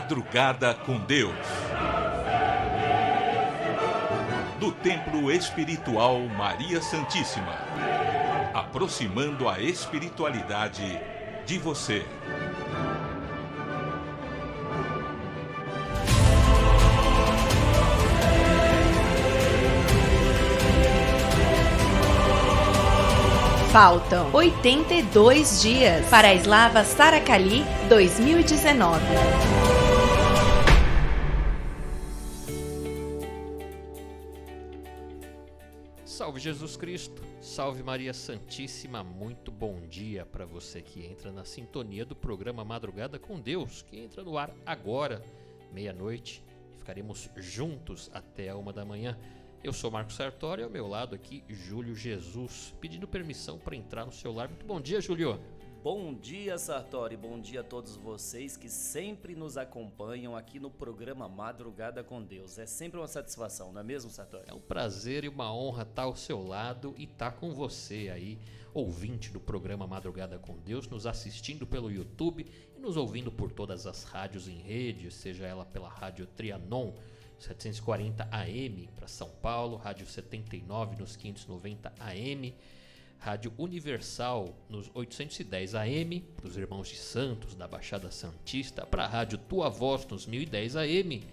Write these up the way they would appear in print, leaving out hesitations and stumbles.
Madrugada com Deus. Do Templo Espiritual Maria Santíssima. Aproximando a espiritualidade de você. Faltam 82 dias para a Slava Saracali 2019. Salve Jesus Cristo, salve Maria Santíssima, muito bom dia para você que entra na sintonia do programa Madrugada com Deus, que entra no ar agora, meia-noite, e ficaremos juntos até a 1 da manhã. Eu sou Marcos Sartori e ao meu lado aqui, Júlio Jesus, pedindo permissão para entrar no seu lar. Muito bom dia, Júlio. Bom dia, Sartori, bom dia a todos vocês que sempre nos acompanham aqui no programa Madrugada com Deus. É sempre uma satisfação, não é mesmo, Sartori? É um prazer e uma honra estar ao seu lado e estar com você aí, ouvinte do programa Madrugada com Deus, nos assistindo pelo YouTube e nos ouvindo por todas as rádios em rede, seja ela pela Rádio Trianon, 740 AM para São Paulo, Rádio 79 nos 590 AM, Rádio Universal nos 810 AM, para os irmãos de Santos da Baixada Santista, para a Rádio Tua Voz nos 1010 AM,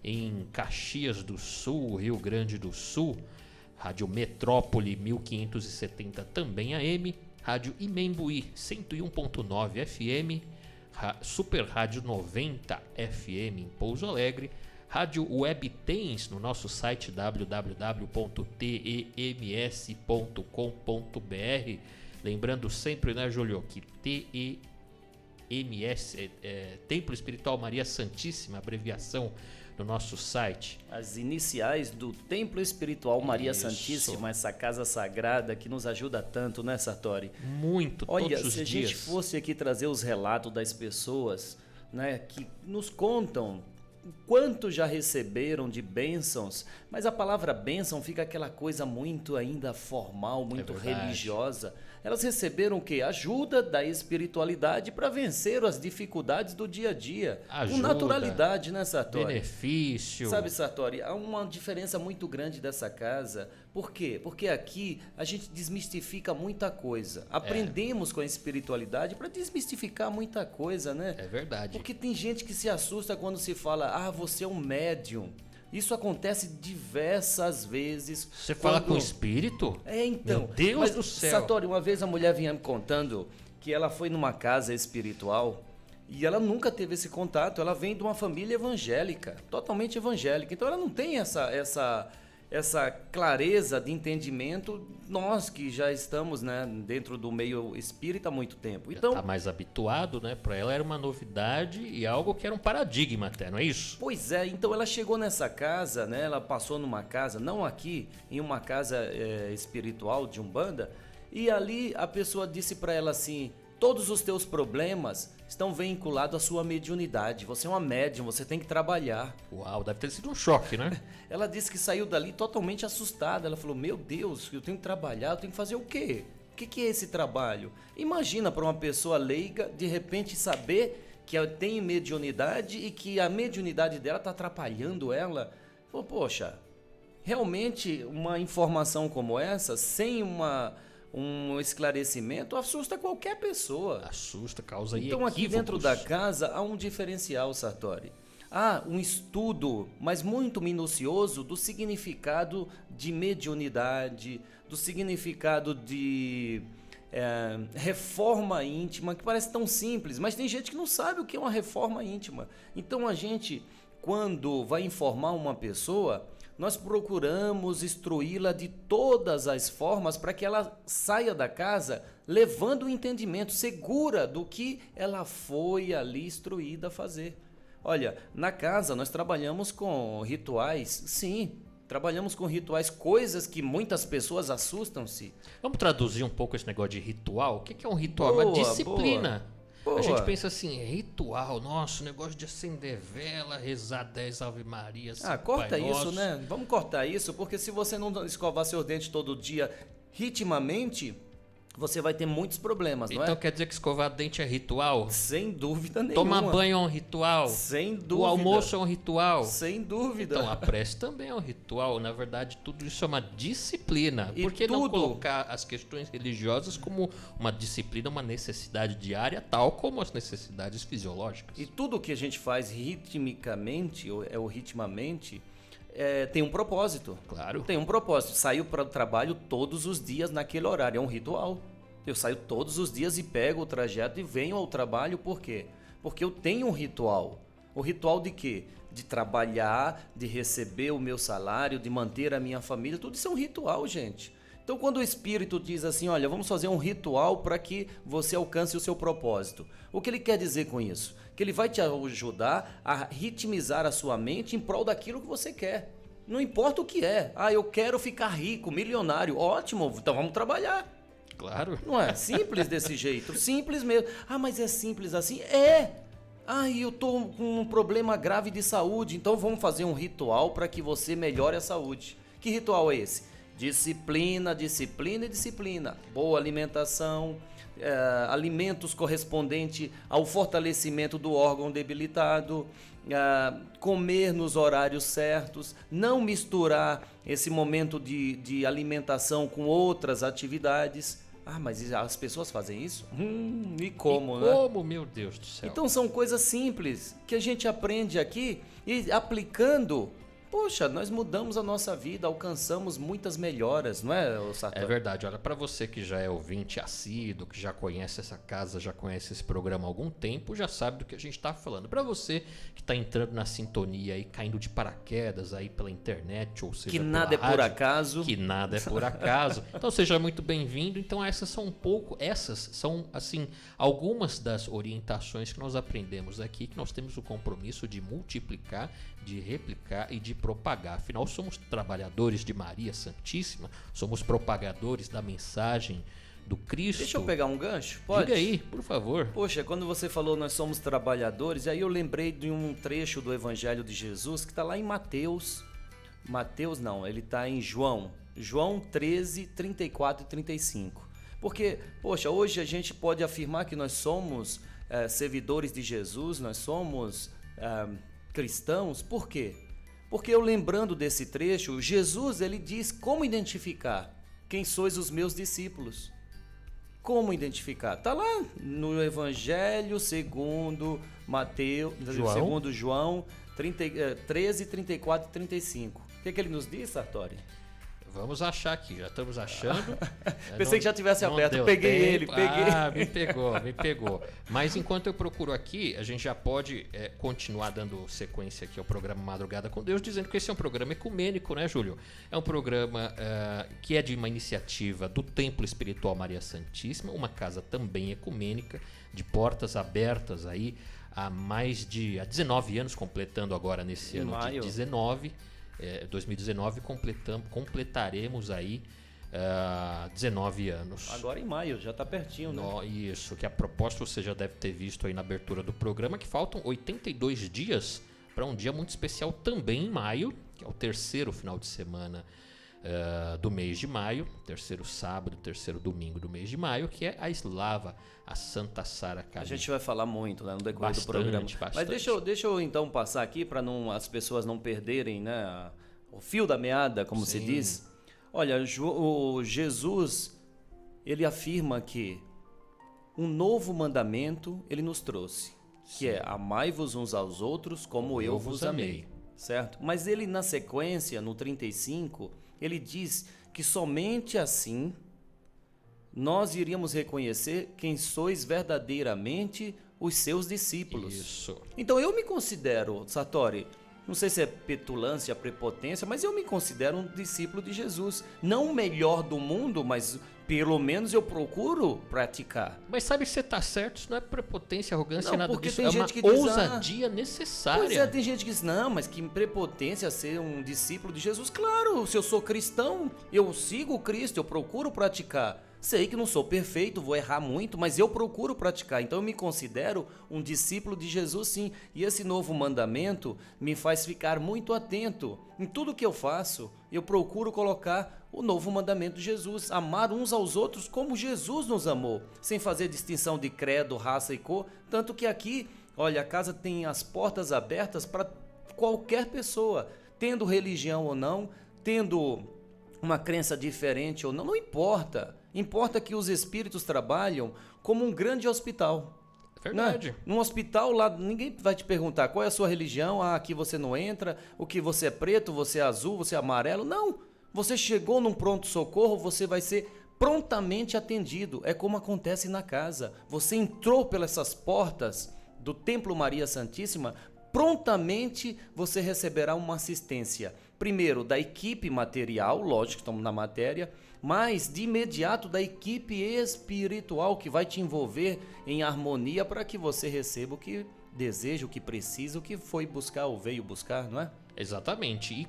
em Caxias do Sul, Rio Grande do Sul, Rádio Metrópole 1570 também AM, Rádio Imembuí 101.9 FM, Super Rádio 90 FM em Pouso Alegre, Rádio Web Tens no nosso site www.tems.com.br. Lembrando sempre, né, Júlio, que TEMS é Templo Espiritual Maria Santíssima, abreviação no nosso site. As iniciais do Templo Espiritual Maria Santíssima, essa casa sagrada que nos ajuda tanto, né, Sartori? Muito, todos os dias. Olha, se a gente fosse aqui trazer os relatos das pessoas, né, que nos contam quanto já receberam de bênçãos, mas a palavra bênção fica aquela coisa muito ainda formal, muito religiosa. Elas receberam o quê? Ajuda da espiritualidade para vencer as dificuldades do dia a dia. Ajuda, com naturalidade, né, Sartori? Benefício. Sabe, Sartori, há uma diferença muito grande dessa casa. Por quê? Porque aqui a gente desmistifica muita coisa. Aprendemos com a espiritualidade para desmistificar muita coisa, né? É verdade. Porque tem gente que se assusta quando se fala, você é um médium. Isso acontece diversas vezes. Você fala com o espírito? Então. Meu Deus do céu. Sartori, uma vez a mulher vinha me contando que ela foi numa casa espiritual e ela nunca teve esse contato. Ela vem de uma família evangélica, totalmente evangélica. Então ela não tem essa clareza de entendimento, nós que já estamos, né, dentro do meio espírita há muito tempo. Já então está mais habituado, né? Para ela era uma novidade e algo que era um paradigma até, não é isso? Pois é, então ela chegou nessa casa, né? Ela passou numa casa, não aqui, em uma casa espiritual de Umbanda, e ali a pessoa disse para ela assim: todos os teus problemas estão vinculados à sua mediunidade. Você é uma médium, você tem que trabalhar. Uau, deve ter sido um choque, né? Ela disse que saiu dali totalmente assustada. Ela falou, meu Deus, eu tenho que trabalhar, eu tenho que fazer o quê? O que é esse trabalho? Imagina para uma pessoa leiga, de repente, saber que ela tem mediunidade e que a mediunidade dela está atrapalhando ela. Falou, poxa, realmente uma informação como essa, sem um esclarecimento, assusta qualquer pessoa. Assusta, causa então equívocos. Aqui dentro da casa há um diferencial, Sartori. Há um estudo, mas muito minucioso, do significado de mediunidade, do significado de reforma íntima, que parece tão simples, mas tem gente que não sabe o que é uma reforma íntima. Então a gente, quando vai informar uma pessoa, nós procuramos instruí-la de todas as formas para que ela saia da casa levando o entendimento, segura do que ela foi ali instruída a fazer. Olha, na casa nós trabalhamos com rituais, sim, trabalhamos com rituais, coisas que muitas pessoas assustam-se. Vamos traduzir um pouco esse negócio de ritual? O que é um ritual? Uma disciplina. Boa. A gente pensa assim, ritual, nossa, negócio de acender vela, rezar 10 Ave Maria. Corta isso, né? Vamos cortar isso, porque se você não escovar seus dentes todo dia ritmamente, você vai ter muitos problemas, não é? Então quer dizer que escovar dente é ritual? Sem dúvida nenhuma. Tomar banho é um ritual? Sem dúvida. O almoço é um ritual? Sem dúvida. Então a prece também é um ritual. Na verdade, tudo isso é uma disciplina. E Por que não tudo- colocar as questões religiosas como uma disciplina, uma necessidade diária, tal como as necessidades fisiológicas? E tudo que a gente faz ritmicamente, ou ritmamente, tem um propósito. Claro. Tem um propósito. Saio para o trabalho todos os dias naquele horário. É um ritual. Eu saio todos os dias e pego o trajeto e venho ao trabalho. Por quê? Porque eu tenho um ritual. O ritual de quê? De trabalhar, de receber o meu salário, de manter a minha família. Tudo isso é um ritual, gente. Então, quando o Espírito diz assim, olha, vamos fazer um ritual para que você alcance o seu propósito. O que ele quer dizer com isso? Que ele vai te ajudar a ritmizar a sua mente em prol daquilo que você quer. Não importa o que é. Ah, eu quero ficar rico, milionário. Ótimo, então vamos trabalhar. Claro. Não é? Simples desse jeito. Simples mesmo. Ah, mas é simples assim? É. Ah, eu tô com um problema grave de saúde, então vamos fazer um ritual para que você melhore a saúde. Que ritual é esse? Disciplina, disciplina e disciplina. Boa alimentação, alimentos correspondentes ao fortalecimento do órgão debilitado, comer nos horários certos, não misturar esse momento de alimentação com outras atividades. Ah, mas as pessoas fazem isso? E como, né? Como, meu Deus do céu. Então são coisas simples que a gente aprende aqui e aplicando, poxa, nós mudamos a nossa vida, alcançamos muitas melhoras, não é, Sartori? É verdade. Olha, para você que já é ouvinte assíduo, que já conhece essa casa, já conhece esse programa há algum tempo, já sabe do que a gente está falando. Para você que está entrando na sintonia e caindo de paraquedas aí pela internet, ou seja, Que pela nada é por rádio, acaso. que nada é por acaso. Então seja muito bem-vindo. Então essas são assim algumas das orientações que nós aprendemos aqui, que nós temos o compromisso de multiplicar, de replicar e de propagar. Afinal, somos trabalhadores de Maria Santíssima, somos propagadores da mensagem do Cristo. Deixa eu pegar um gancho, pode? Diga aí, por favor. Poxa, quando você falou nós somos trabalhadores, aí eu lembrei de um trecho do Evangelho de Jesus que está lá em Mateus. Mateus não, ele está em João. João 13, 34 e 35. Porque, poxa, hoje a gente pode afirmar que nós somos servidores de Jesus, nós somos cristãos. Por quê? Porque eu lembrando desse trecho, Jesus ele diz como identificar quem sois os meus discípulos. Como identificar? Está lá no Evangelho segundo Mateus, segundo João 13, 34 e 35. O que ele nos diz, Sartori? Vamos achar aqui, já estamos achando. Pensei que já tivesse não aberto, deu peguei tempo. ele, peguei. Ah, me pegou. Mas enquanto eu procuro aqui, a gente já pode continuar dando sequência aqui ao programa Madrugada com Deus, dizendo que esse é um programa ecumênico, né, Júlio? É um programa que é de uma iniciativa do Templo Espiritual Maria Santíssima, uma casa também ecumênica, de portas abertas aí há 19 anos, completando agora nesse ano de 2019 completaremos aí 19 anos. Agora em maio, já está pertinho, né? Isso, que a proposta você já deve ter visto aí na abertura do programa, que faltam 82 dias para um dia muito especial também em maio, que é o terceiro final de semana do mês de maio, terceiro sábado, terceiro domingo do mês de maio, que é a Slava, a Santa Sara Kali. A gente vai falar muito, né, no decorrer do programa. Bastante. Mas deixa eu então passar aqui para as pessoas não perderem, né, o fio da meada, como se diz. Olha, o Jesus, ele afirma que um novo mandamento ele nos trouxe, que é amai-vos uns aos outros como eu vos amei. Certo? Mas ele na sequência, no 35, ele diz que somente assim nós iríamos reconhecer quem sois verdadeiramente os seus discípulos. Isso. Então eu me considero, Sartori, não sei se é petulância, prepotência, mas eu me considero um discípulo de Jesus. Não o melhor do mundo, mas pelo menos eu procuro praticar. Mas sabe que você tá certo, isso não é prepotência, arrogância, Não, nada porque disso. tem É gente uma que diz, ousadia necessária. Pois é, tem gente que diz, não, mas que prepotência ser um discípulo de Jesus. Claro, se eu sou cristão, eu sigo o Cristo, eu procuro praticar. Sei que não sou perfeito, vou errar muito, mas eu procuro praticar. Então eu me considero um discípulo de Jesus, sim. E esse novo mandamento me faz ficar muito atento. Em tudo que eu faço, eu procuro colocar o novo mandamento de Jesus, amar uns aos outros como Jesus nos amou, sem fazer distinção de credo, raça e cor, tanto que aqui, olha, a casa tem as portas abertas para qualquer pessoa, tendo religião ou não, tendo uma crença diferente ou não, não importa. Importa que os espíritos trabalham como um grande hospital. Verdade. Né? Num hospital lá, ninguém vai te perguntar qual é a sua religião, aqui você não entra, o que você é preto, você é azul, você é amarelo. Não, você chegou num pronto-socorro, você vai ser prontamente atendido. É como acontece na casa. Você entrou pelas portas do Templo Maria Santíssima, prontamente você receberá uma assistência. Primeiro, da equipe material, lógico que estamos na matéria, mas de imediato da equipe espiritual que vai te envolver em harmonia para que você receba o que deseja, o que precisa, o que foi buscar ou veio buscar, não é? Exatamente. E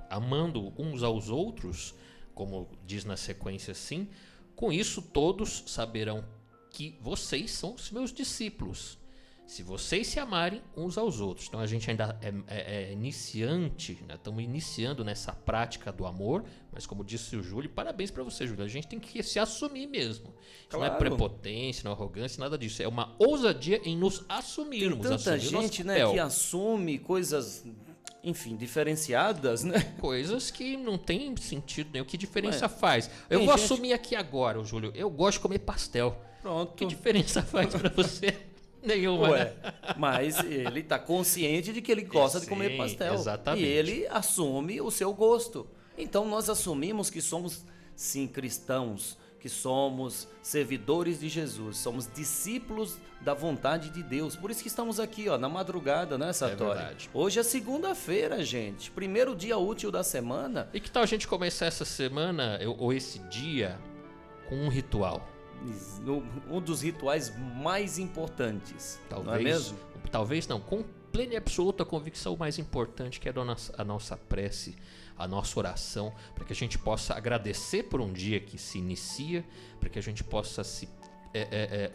amando uns aos outros, como diz na sequência assim, com isso todos saberão que vocês são os meus discípulos, se vocês se amarem uns aos outros. Então a gente ainda é iniciante, né? Estamos iniciando nessa prática do amor, mas como disse o Júlio, parabéns para você, Júlio, a gente tem que se assumir mesmo. Isso não é prepotência, não é arrogância, nada disso, é uma ousadia em nos assumirmos. Tem tanta gente, né, que assume coisas, enfim, diferenciadas, né? Coisas que não tem sentido nenhum. Que diferença faz? Eu vou assumir aqui agora, Júlio. Eu gosto de comer pastel. Pronto. Que diferença faz pra você? Nenhuma. Ué, mas ele tá consciente de que ele gosta de comer pastel. Exatamente. E ele assume o seu gosto. Então nós assumimos que somos, sim, cristãos, que somos servidores de Jesus, somos discípulos da vontade de Deus. Por isso que estamos aqui, ó, na madrugada, né, Sartori? Verdade. Hoje é segunda-feira, gente. Primeiro dia útil da semana. E que tal a gente começar essa semana, ou esse dia, com um ritual? Um dos rituais mais importantes. Talvez, não é mesmo? Talvez não, com plena e absoluta convicção, o mais importante, que é a nossa prece, a nossa oração, para que a gente possa agradecer por um dia que se inicia, para que a gente possa se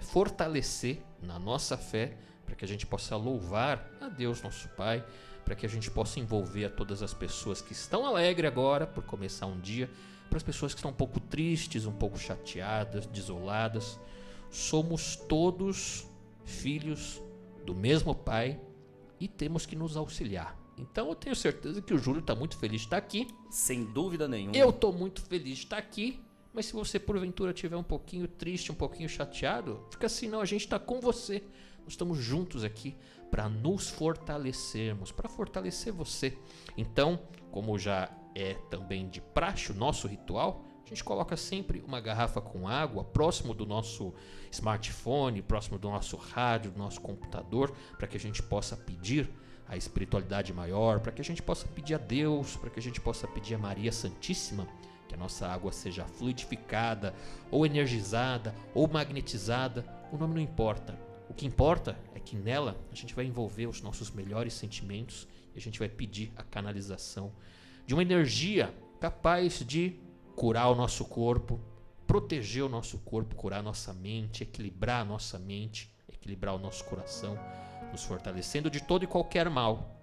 fortalecer na nossa fé, para que a gente possa louvar a Deus, nosso Pai, para que a gente possa envolver a todas as pessoas que estão alegres agora por começar um dia, para as pessoas que estão um pouco tristes, um pouco chateadas, desoladas. Somos todos filhos do mesmo Pai e temos que nos auxiliar. Então eu tenho certeza que o Júlio está muito feliz de estar aqui. Sem dúvida nenhuma. Eu estou muito feliz de estar aqui. Mas se você porventura estiver um pouquinho triste, um pouquinho chateado, fica assim, não, a gente está com você. Nós estamos juntos aqui para nos fortalecermos, para fortalecer você. Então, como já é também de praxe o nosso ritual, a gente coloca sempre uma garrafa com água próximo do nosso smartphone, próximo do nosso rádio, do nosso computador, para que a gente possa pedir a espiritualidade maior, para que a gente possa pedir a Deus, para que a gente possa pedir a Maria Santíssima, que a nossa água seja fluidificada, ou energizada, ou magnetizada, o nome não importa. O que importa é que nela a gente vai envolver os nossos melhores sentimentos e a gente vai pedir a canalização de uma energia capaz de curar o nosso corpo, proteger o nosso corpo, curar a nossa mente, equilibrar a nossa mente, equilibrar o nosso coração, nos fortalecendo de todo e qualquer mal,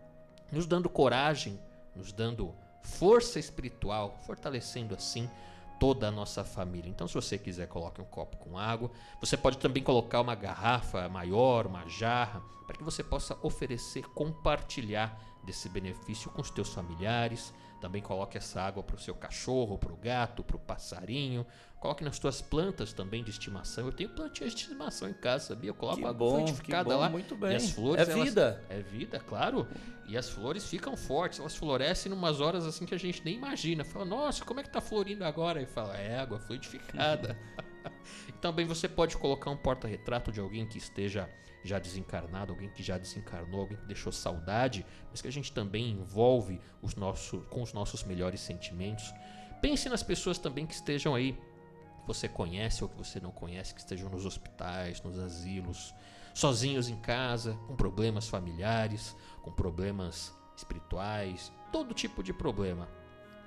nos dando coragem, nos dando força espiritual, fortalecendo assim toda a nossa família. Então, se você quiser, coloque um copo com água. Você pode também colocar uma garrafa maior, uma jarra, para que você possa oferecer, compartilhar desse benefício com os teus familiares. Também coloque essa água para o seu cachorro, para o gato, para o passarinho. Coloque nas tuas plantas também de estimação. Eu tenho plantinhas de estimação em casa, sabia? Eu coloco água fluidificada lá. Muito bem. E as flores, é vida. É vida, claro. E as flores ficam fortes. Elas florescem em umas horas assim que a gente nem imagina. Fala, nossa, como é que tá florindo agora? E fala, é água fluidificada. E também você pode colocar um porta-retrato de alguém que esteja já desencarnado, alguém que já desencarnou, alguém que deixou saudade, mas que a gente também envolve com os nossos melhores sentimentos. Pense nas pessoas também que estejam aí, que você conhece ou que você não conhece, que estejam nos hospitais, nos asilos, sozinhos em casa, com problemas familiares, com problemas espirituais, todo tipo de problema.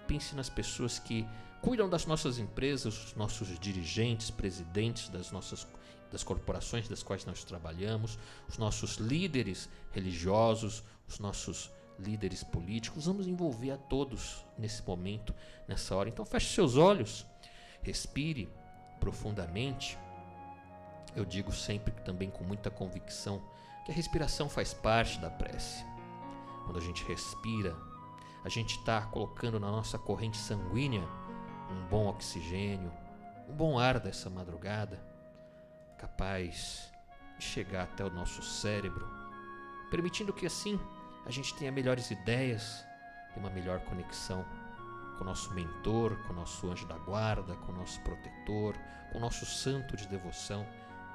Pense nas pessoas que cuidam das nossas empresas, os nossos dirigentes, presidentes das corporações das quais nós trabalhamos, os nossos líderes religiosos, os nossos líderes políticos, vamos envolver a todos nesse momento, nessa hora. Então feche seus olhos, respire profundamente. Eu digo sempre, também com muita convicção, que a respiração faz parte da prece. Quando a gente respira, a gente está colocando na nossa corrente sanguínea um bom oxigênio, um bom ar dessa madrugada, capaz de chegar até o nosso cérebro, permitindo que assim a gente tenha melhores ideias e uma melhor conexão com o nosso mentor, com o nosso anjo da guarda, com o nosso protetor, com o nosso santo de devoção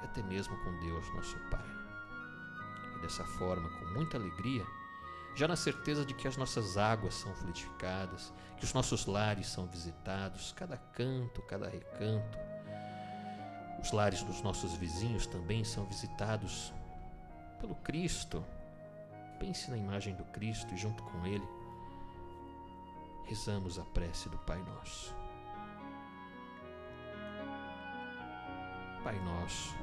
e até mesmo com Deus, nosso Pai. E dessa forma, com muita alegria, já na certeza de que as nossas águas são fluidificadas, que os nossos lares são visitados, cada canto, cada recanto, os lares dos nossos vizinhos também são visitados pelo Cristo. Pense na imagem do Cristo e junto com Ele rezamos a prece do Pai Nosso. Pai Nosso,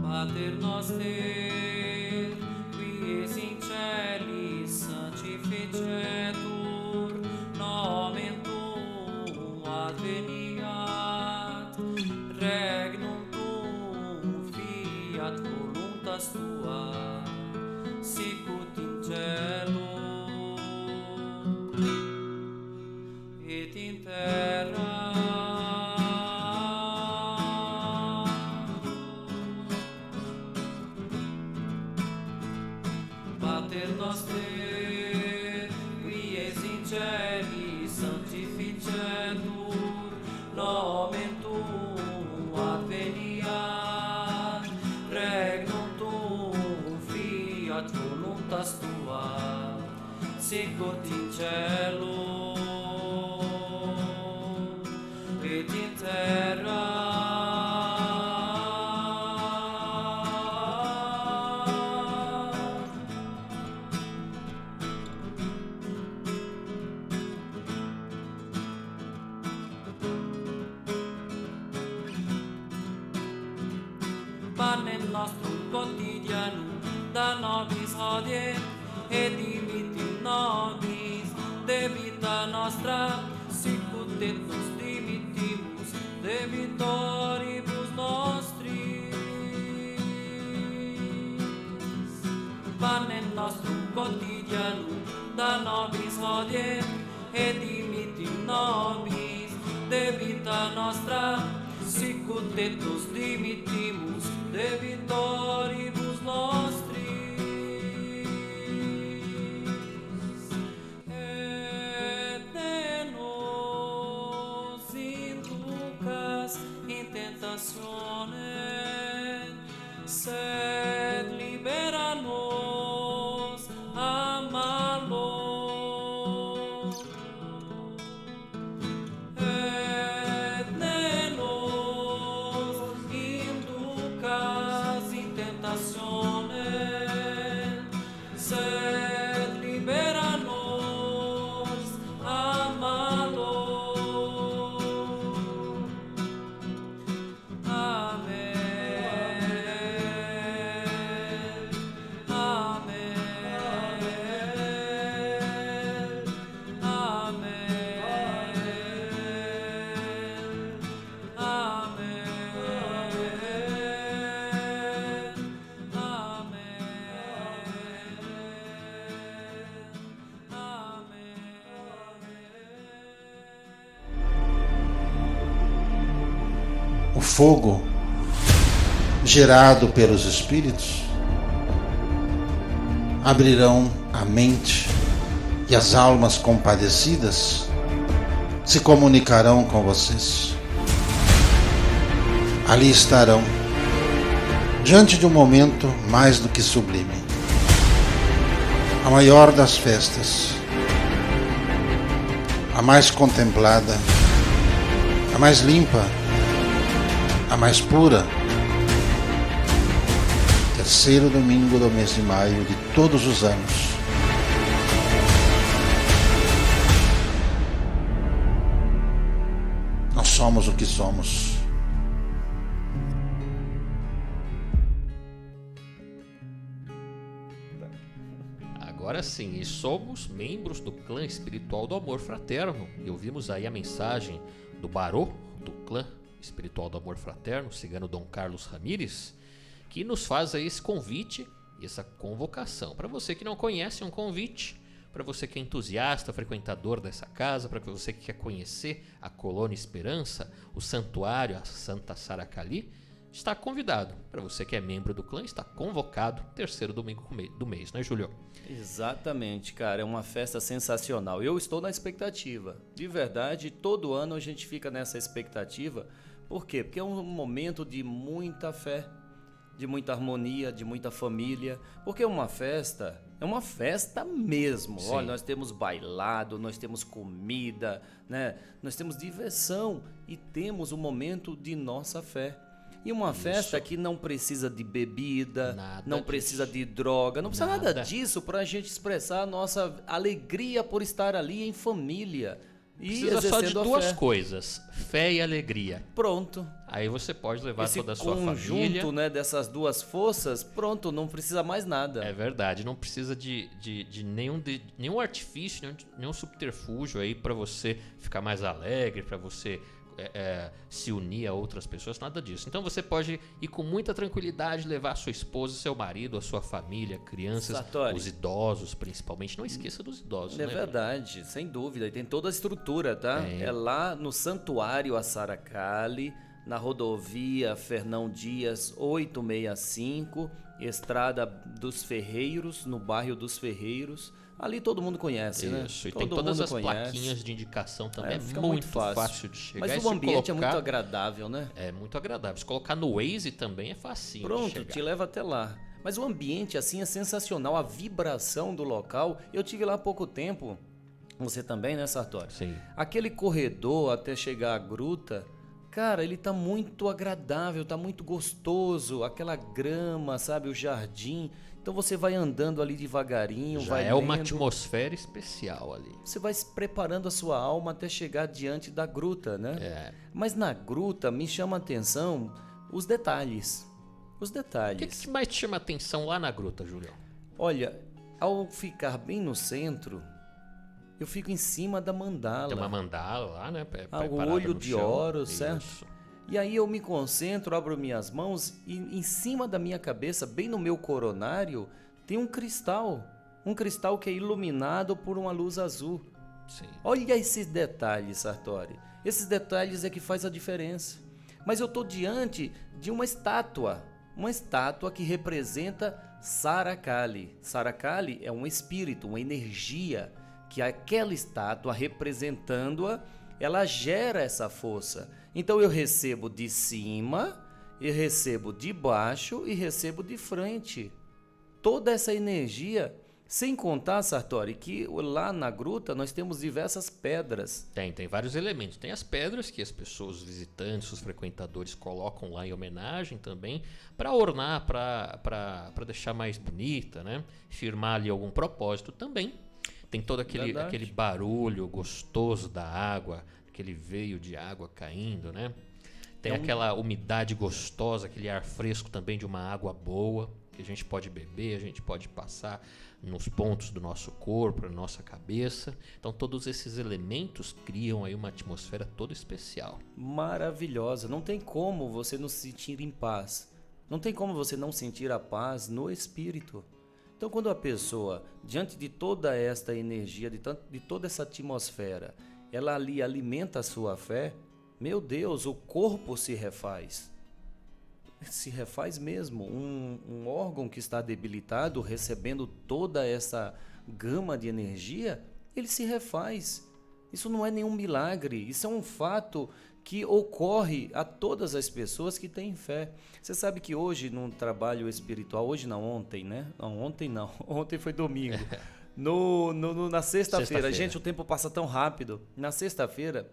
Pater noster, qui es in celis, sanctificetur nomen tuum, adveniat regnum tuum, fiat voluntas tua, sicut in cielo et in terra. Pater noster, qui es in celis, sanctificetur nomen tuum, adveniat regnum tuum, fiat voluntas tua, sicut in cielo et in terra. Panem nostrum quotidianum da nobis hodie, et dimitti nobis debita nostra, sicut et nos dimittimus debitoribus nostris. Panem nostrum quotidianum da nobis hodie, et dimitti nobis debita nostra, sicut et nos dimittimus debitoribus nostris. sed libera-nos, amá-lo. Et ne-nos inducas in tentationem, sed libera-nos, amá-lo. O fogo gerado pelos espíritos abrirão a mente e as almas compadecidas se comunicarão com vocês. Ali estarão, diante de um momento mais do que sublime, a maior das festas, a mais contemplada, a mais limpa, a mais pura. Terceiro domingo do mês de maio de todos os anos. Nós somos o que somos. Agora sim, e somos membros do clã espiritual do amor fraterno. E ouvimos aí a mensagem do Barô, do clã espiritual do amor fraterno, o cigano Dom Carlos Ramírez, que nos faz aí esse convite e essa convocação. Para você que não conhece, é um convite. Para você que é entusiasta, frequentador dessa casa, para você que quer conhecer a Colônia Esperança, o santuário, a Santa Saracali, está convidado. Para você que é membro do clã, está convocado, terceiro domingo do mês, né, Júlio? Exatamente, cara, é uma festa sensacional. Eu estou na expectativa, de verdade, todo ano a gente fica nessa expectativa. Por quê? Porque é um momento de muita fé, de muita harmonia, de muita família, porque é uma festa mesmo. Sim. Olha, nós temos bailado, nós temos comida, né? Nós temos diversão e temos um momento de nossa fé. E uma festa que não precisa de bebida, não precisa de droga, não precisa nada disso para a gente expressar a nossa alegria por estar ali em família. E precisa só de exercendo a duas fé. coisas, fé e alegria. Pronto. Aí você pode levar Esse toda a sua família. conjunto, né, dessas duas forças, pronto, não precisa mais nada. É verdade, não precisa de nenhum artifício, nenhum subterfúgio aí para você ficar mais alegre, para você se unir a outras pessoas, nada disso. Então você pode ir com muita tranquilidade, levar sua esposa, seu marido, a sua família, crianças, Sartori, os idosos principalmente. Não esqueça dos idosos, é né? verdade, sem dúvida. E tem toda a estrutura, tá? É lá no Santuário a Saracali, na rodovia Fernão Dias 865, Estrada dos Ferreiros, no bairro dos Ferreiros. Ali todo mundo conhece, né? Isso, e todo tem todas mundo as conhece. plaquinhas de indicação também. É fica muito fácil de chegar. Mas E o se ambiente é colocar- muito agradável, né? É muito agradável. Se colocar no Waze também é facinho de Pronto, chegar. te leva até lá. Mas o ambiente, assim, é sensacional. A vibração do local. Eu tive lá há pouco tempo. Você também, né, Sartori? Sim. Aquele corredor até chegar à gruta, cara, ele tá muito agradável, tá muito gostoso. Aquela grama, sabe, o jardim. Então você vai andando ali devagarinho, Já vai é uma lendo. atmosfera especial ali. Você vai preparando a sua alma até chegar diante da gruta, né? É. Mas na gruta me chama a atenção os detalhes. Os O que, detalhes. que mais te chama atenção lá na gruta, Julião? Olha, ao ficar bem no centro, eu fico em cima da mandala. Tem uma mandala lá, né? O preparada olho no de chão. ouro, Isso. certo? E aí eu me concentro, abro minhas mãos e em cima da minha cabeça, bem no meu coronário, tem um cristal. Um cristal que é iluminado por uma luz azul. Sim. Olha esses detalhes, Sartori. Esses detalhes é que faz a diferença. Mas eu estou diante de uma estátua que representa Saracali. Saracali é um espírito, uma energia, que aquela estátua representando-a, ela gera essa força. Então eu recebo de cima eu recebo de baixo e recebo de frente. Toda essa energia, sem contar, Sartori, que lá na gruta nós temos diversas pedras. Tem vários elementos. Tem as pedras que as pessoas, os visitantes, os frequentadores colocam lá em homenagem também, para ornar, para deixar mais bonita, né? Firmar ali algum propósito também. Tem todo aquele barulho gostoso da água, aquele veio de água caindo, né? Tem aquela umidade gostosa, aquele ar fresco também de uma água boa, que a gente pode beber, a gente pode passar nos pontos do nosso corpo, na nossa cabeça. Então todos esses elementos criam aí uma atmosfera toda especial. Maravilhosa. Não tem como você não se sentir em paz. Não tem como você não sentir a paz no espírito. Então quando a pessoa, diante de toda esta energia, de toda essa atmosfera, ela ali alimenta a sua fé, meu Deus, o corpo se refaz. Se refaz mesmo. Um órgão que está debilitado, recebendo toda essa gama de energia, ele se refaz. Isso não é nenhum milagre, isso é um fato que ocorre a todas as pessoas que têm fé. Você sabe que hoje, num trabalho espiritual, hoje não, ontem, né? Não, ontem não, ontem foi domingo. Na sexta-feira, gente, o tempo passa tão rápido. Na sexta-feira,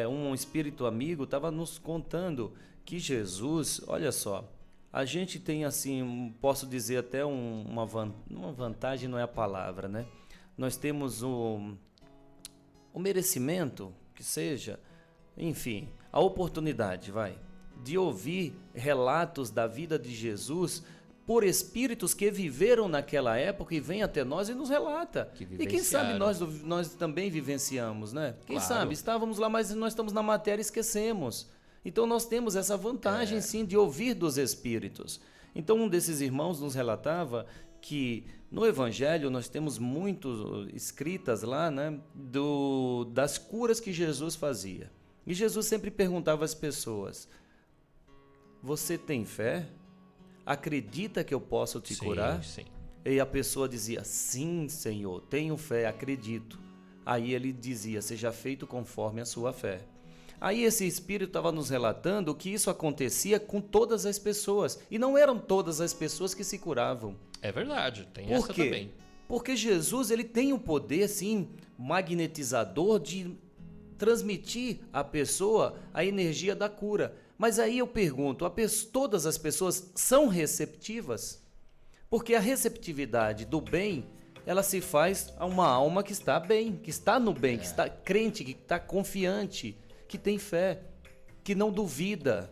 um espírito amigo estava nos contando que Jesus, olha só, a gente tem assim, posso dizer até uma vantagem, não é a palavra, né? Nós temos o merecimento, que seja, enfim, a oportunidade, de ouvir relatos da vida de Jesus por espíritos que viveram naquela época e vêm até nós e nos relata. E quem sabe nós também vivenciamos, né? Quem sabe, estávamos lá, mas nós estamos na matéria e esquecemos. Então nós temos essa vantagem sim de ouvir dos espíritos. Então um desses irmãos nos relatava que no Evangelho nós temos muito escritas lá, né, das curas que Jesus fazia. E Jesus sempre perguntava às pessoas: você tem fé? Acredita que eu posso te curar? Sim. E a pessoa dizia: sim, Senhor, tenho fé, acredito. Aí ele dizia: seja feito conforme a sua fé. Aí esse espírito estava nos relatando que isso acontecia com todas as pessoas. E não eram todas as pessoas que se curavam. É verdade, tem Por essa quê? também. Porque Jesus, ele tem o poder, sim, magnetizador de transmitir à pessoa a energia da cura. Mas aí eu pergunto, todas as pessoas são receptivas? Porque a receptividade do bem, ela se faz a uma alma que está bem, que está no bem, que está crente, que está confiante, que tem fé, que não duvida,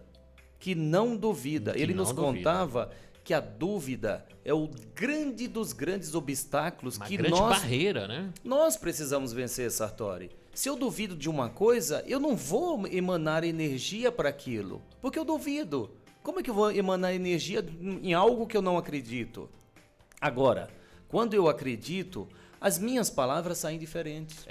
Ele nos contava que a dúvida é o grande dos grandes obstáculos Uma que grande barreira, né? nós precisamos vencer, Sartori. Se eu duvido de uma coisa, eu não vou emanar energia para aquilo, porque eu duvido. Como é que eu vou emanar energia em algo que eu não acredito? Agora, quando eu acredito, as minhas palavras saem diferentes.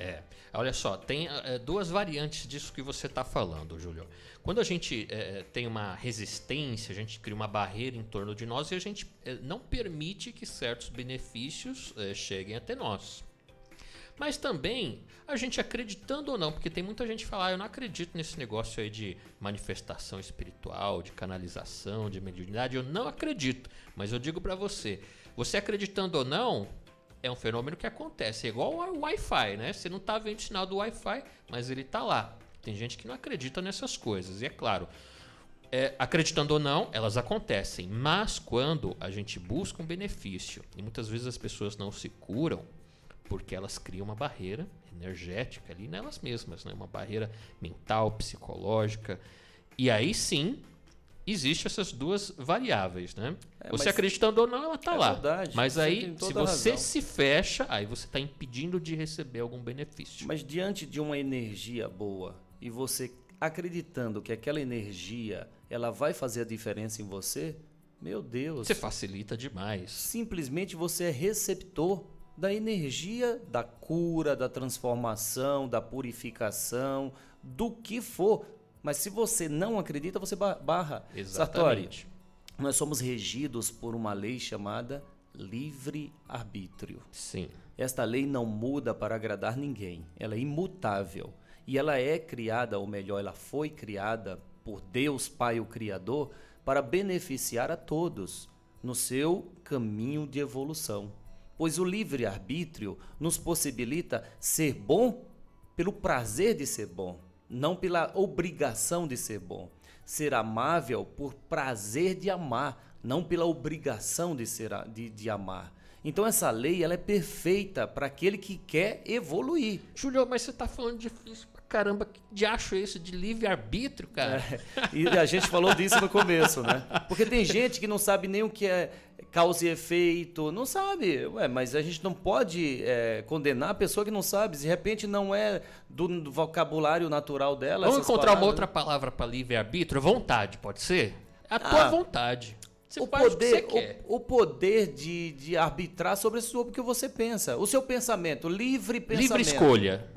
Olha só, tem duas variantes disso que você está falando, Júlio. Quando a gente tem uma resistência, a gente cria uma barreira em torno de nós e a gente não permite que certos benefícios cheguem até nós. Mas também, a gente acreditando ou não, porque tem muita gente que fala: eu não acredito nesse negócio aí de manifestação espiritual, de canalização, de mediunidade, eu não acredito. Mas eu digo para você acreditando ou não, é um fenômeno que acontece, é igual ao Wi-Fi, né? Você não tá vendo o sinal do Wi-Fi, mas ele tá lá. Tem gente que não acredita nessas coisas, e é claro, acreditando ou não, elas acontecem. Mas quando a gente busca um benefício, e muitas vezes as pessoas não se curam, porque elas criam uma barreira energética ali nelas mesmas, né? Uma barreira mental, psicológica, e aí sim existem essas duas variáveis, né? Você acreditando ou não, ela tá lá. Verdade, mas aí, se você razão. se fecha, aí você está impedindo de receber algum benefício. Mas diante de uma energia boa e você acreditando que aquela energia ela vai fazer a diferença em você, meu Deus. Você facilita demais. Simplesmente você é receptor da energia da cura, da transformação, da purificação, do que for. Mas se você não acredita, você barra. Exatamente. Sartori, nós somos regidos por uma lei chamada livre-arbítrio. Sim. Esta lei não muda para agradar ninguém. Ela é imutável. E ela é criada, ou melhor, ela foi criada por Deus Pai, o Criador, para beneficiar a todos no seu caminho de evolução. Pois o livre-arbítrio nos possibilita ser bom pelo prazer de ser bom, não pela obrigação de ser bom. Ser amável por prazer de amar, não pela obrigação de amar. Então essa lei ela é perfeita para aquele que quer evoluir. Júlio, mas você tá falando difícil pra caramba. Que diacho é esse de livre-arbítrio, cara? E a gente falou disso no começo, né? Porque tem gente que não sabe nem o que é causa e efeito, não sabe. Mas a gente não pode condenar a pessoa que não sabe. De repente não é do vocabulário natural dela. Vamos essas encontrar uma palavras. outra palavra para livre-arbítrio? Vontade, pode ser? A tua vontade. Você O faz o que você poder, quer. o poder de arbitrar sobre o que você pensa. O seu pensamento, livre pensamento. Livre escolha.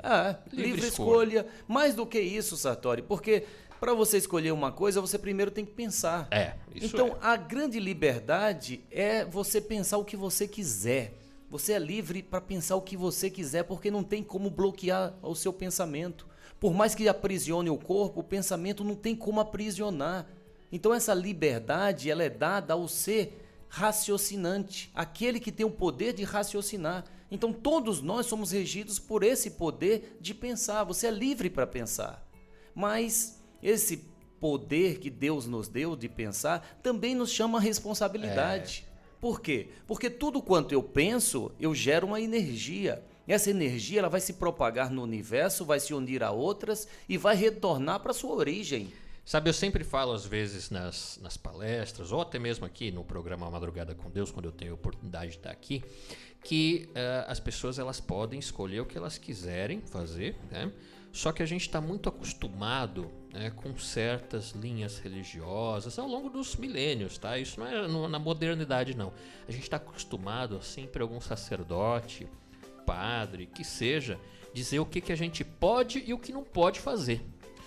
Livre escolha. Mais do que isso, Sartori, porque para você escolher uma coisa, você primeiro tem que pensar. Isso Então, a grande liberdade é você pensar o que você quiser. Você é livre para pensar o que você quiser, porque não tem como bloquear o seu pensamento. Por mais que aprisione o corpo, o pensamento não tem como aprisionar. Então essa liberdade ela é dada ao ser raciocinante, aquele que tem o poder de raciocinar. Então todos nós somos regidos por esse poder de pensar. Você é livre para pensar. Mas esse poder que Deus nos deu de pensar também nos chama a responsabilidade. Por quê? Porque tudo quanto eu penso, eu gero uma energia. Essa energia ela vai se propagar no universo, vai se unir a outras e vai retornar para sua origem. Sabe, eu sempre falo às vezes nas palestras, ou até mesmo aqui no programa Madrugada com Deus, quando eu tenho a oportunidade de estar aqui, que as pessoas elas podem escolher o que elas quiserem fazer, né? Só que a gente está muito acostumado, né, com certas linhas religiosas ao longo dos milênios, tá? Isso não é na modernidade, não. A gente está acostumado a sempre algum sacerdote, padre, que seja, dizer o que a gente pode e o que não pode fazer.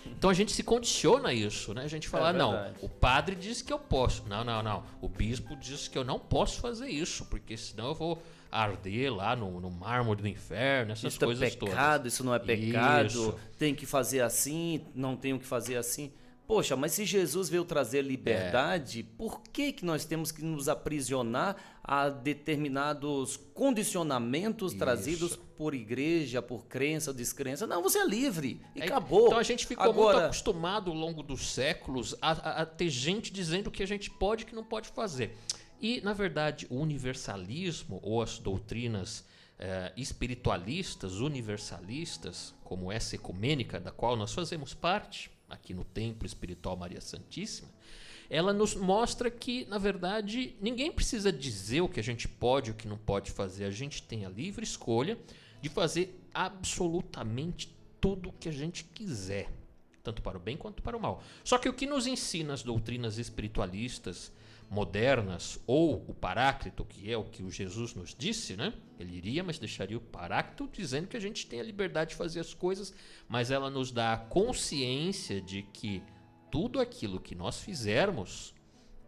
Então a gente se condiciona a isso, né? A gente fala, não, o padre diz que eu posso. Não. O bispo diz que eu não posso fazer isso, porque senão eu vou arder lá no mármore do inferno, essas coisas todas. Isso é pecado, isso não é pecado, isso. Tem que fazer assim, não tenho que fazer assim. Poxa, mas se Jesus veio trazer liberdade, por que nós temos que nos aprisionar a determinados condicionamentos trazidos por igreja, por crença ou descrença? Não, você é livre e acabou. Então a gente ficou muito acostumado ao longo dos séculos a ter gente dizendo o que a gente pode e que não pode fazer. E, na verdade, o universalismo ou as doutrinas espiritualistas, universalistas, como essa ecumênica da qual nós fazemos parte, aqui no Templo Espiritual Maria Santíssima, ela nos mostra que, na verdade, ninguém precisa dizer o que a gente pode e o que não pode fazer. A gente tem a livre escolha de fazer absolutamente tudo o que a gente quiser, tanto para o bem quanto para o mal. Só que o que nos ensina as doutrinas espiritualistas modernas, ou o Paráclito, que é o que o Jesus nos disse, né? Ele iria, mas deixaria o Paráclito, dizendo que a gente tem a liberdade de fazer as coisas, mas ela nos dá a consciência de que tudo aquilo que nós fizermos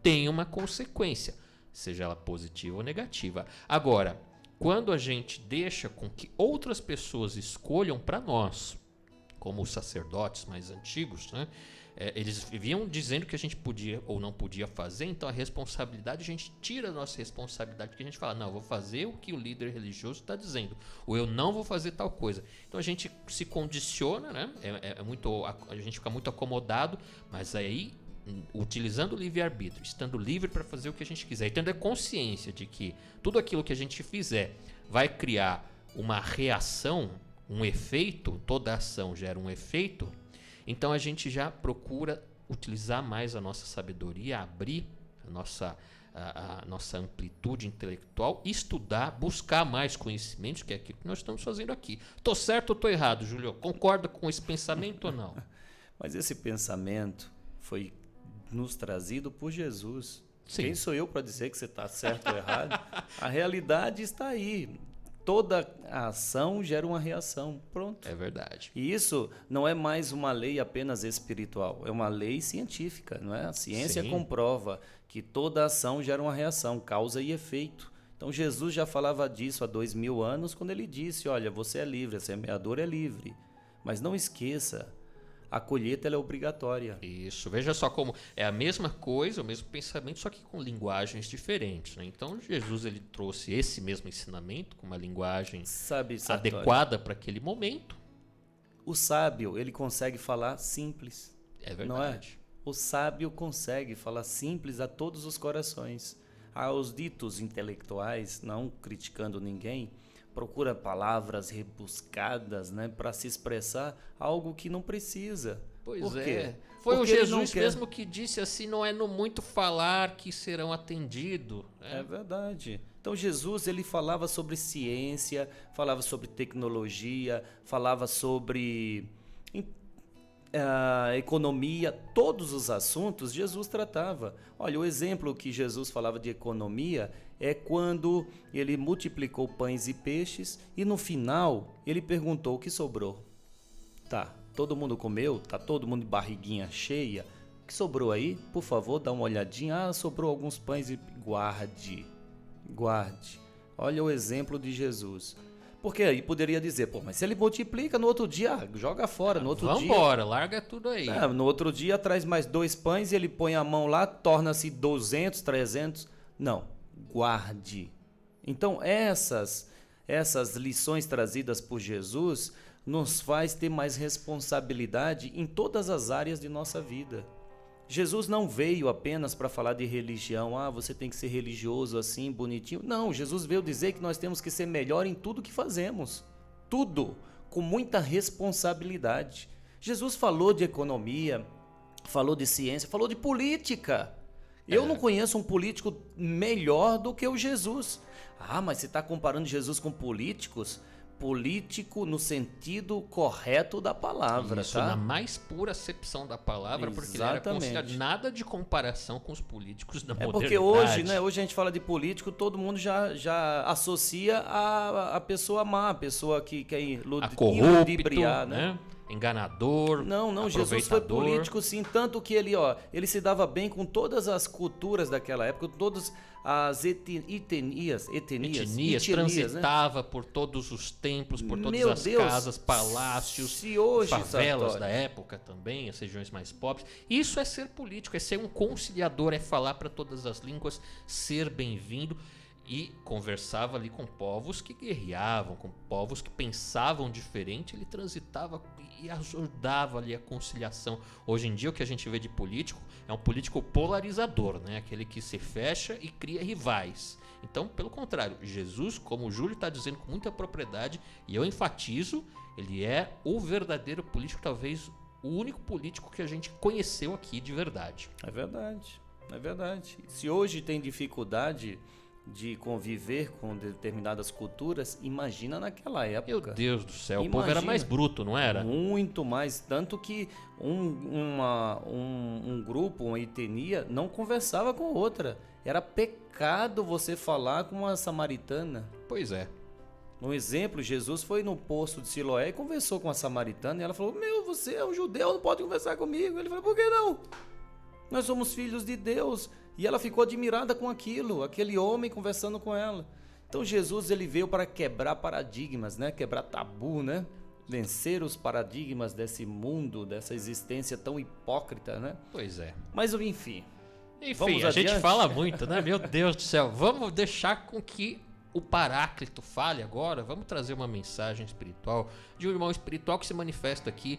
tem uma consequência, seja ela positiva ou negativa. Agora, quando a gente deixa com que outras pessoas escolham para nós, como os sacerdotes mais antigos, né? Eles viviam dizendo que a gente podia ou não podia fazer, então a responsabilidade, a gente tira a nossa responsabilidade, porque a gente fala, não, eu vou fazer o que o líder religioso está dizendo, ou eu não vou fazer tal coisa. Então a gente se condiciona, né? A gente fica muito acomodado, mas aí, utilizando o livre-arbítrio, estando livre para fazer o que a gente quiser, e tendo a consciência de que tudo aquilo que a gente fizer vai criar uma reação, um efeito, toda ação gera um efeito. Então a gente já procura utilizar mais a nossa sabedoria, abrir a nossa amplitude intelectual, estudar, buscar mais conhecimentos, que é aquilo que nós estamos fazendo aqui. Estou certo ou estou errado, Júlio? Concorda com esse pensamento ou não? Mas esse pensamento foi nos trazido por Jesus. Sim. Quem sou eu para dizer que você está certo ou errado? A realidade está aí. Toda ação gera uma reação. Pronto. É verdade. E isso não é mais uma lei apenas espiritual, é uma lei científica, não é? A ciência Sim. comprova que toda ação gera uma reação, causa e efeito. Então Jesus já falava disso há 2000 anos quando ele disse, olha, você é livre, a semeadora é livre. Mas não esqueça, A colheita ela é obrigatória. Isso, veja só como é a mesma coisa, o mesmo pensamento, só que com linguagens diferentes, né? Então Jesus ele trouxe esse mesmo ensinamento com uma linguagem Sabe, Sartori, adequada para aquele momento. o sábio, ele consegue falar simples. É Não é? verdade. O sábio consegue falar simples a todos os corações. Aos ditos intelectuais, não criticando ninguém, procura palavras rebuscadas, né, para se expressar algo que não precisa. Pois Por é. quê? Foi Porque o ele não Jesus quer. mesmo que disse assim: não é no muito falar que serão atendidos. É verdade. Então Jesus ele falava sobre ciência, falava sobre tecnologia, falava sobre economia, todos os assuntos Jesus tratava. Olha, o exemplo que Jesus falava de economia é quando ele multiplicou pães e peixes e no final ele perguntou o que sobrou. Tá, todo mundo comeu? Tá todo mundo de barriguinha cheia? O que sobrou aí? Por favor, dá uma olhadinha. Ah, sobrou alguns pães e guarde. Guarde. Olha o exemplo de Jesus. Porque aí poderia dizer, pô, mas se ele multiplica no outro dia, joga fora. No outro dia, Vambora, larga tudo aí. no outro dia traz mais 2 pães e ele põe a mão lá, torna-se 200, 300. Não, guarde. Então essas lições trazidas por Jesus nos faz ter mais responsabilidade em todas as áreas de nossa vida. Jesus não veio apenas para falar de religião, você tem que ser religioso assim, bonitinho. Não, Jesus veio dizer que nós temos que ser melhor em tudo que fazemos. Tudo, com muita responsabilidade. Jesus falou de economia, falou de ciência, falou de política. Eu não conheço um político melhor do que o Jesus. Mas você está comparando Jesus com políticos? Político no sentido correto da palavra, Isso, tá? na mais pura acepção da palavra, porque ele era Exatamente. considerado nada de comparação com os políticos da É modernidade. porque hoje, né? Hoje a gente fala de político, todo mundo já associa a pessoa má, a pessoa que quer A corrupto, ludibriar, né? Enganador, Não, Jesus foi aproveitador. político sim, tanto que ele se dava bem com todas as culturas daquela época, com todas as etnias, Etnias, né? transitava por todos os templos, por todas Meu as Deus, casas, palácios, se hoje, favelas Sartori, da época também, as regiões mais pobres. Isso é ser político, é ser um conciliador, é falar para todas as línguas, ser bem-vindo. E conversava ali com povos que guerreavam, com povos que pensavam diferente, ele transitava e ajudava ali a conciliação. Hoje em dia o que a gente vê de político é um político polarizador, né? Aquele que se fecha e cria rivais. Então, pelo contrário, Jesus, como o Júlio está dizendo com muita propriedade, e eu enfatizo, ele é o verdadeiro político, talvez o único político que a gente conheceu aqui de verdade. É verdade, é verdade. Se hoje tem dificuldade de conviver com determinadas culturas, imagina naquela época. Meu Deus do céu, o Imagina. povo era mais bruto, não era? Muito mais, tanto que um grupo, uma etnia, não conversava com outra. Era pecado você falar com uma samaritana. Pois é. Um exemplo, Jesus foi no poço de Siloé e conversou com a samaritana e ela falou, você é um judeu, não pode conversar comigo. Ele falou, por que não? Nós somos filhos de Deus. E ela ficou admirada com aquilo, aquele homem conversando com ela. Então Jesus ele veio para quebrar paradigmas, né? Quebrar tabu, né? Vencer os paradigmas desse mundo, dessa existência tão hipócrita, né? Pois é. Mas enfim. Enfim, Vamos a gente adiante? fala muito, né? Meu Deus do céu. Vamos deixar com que o Paráclito fale agora. Vamos trazer uma mensagem espiritual de um irmão espiritual que se manifesta aqui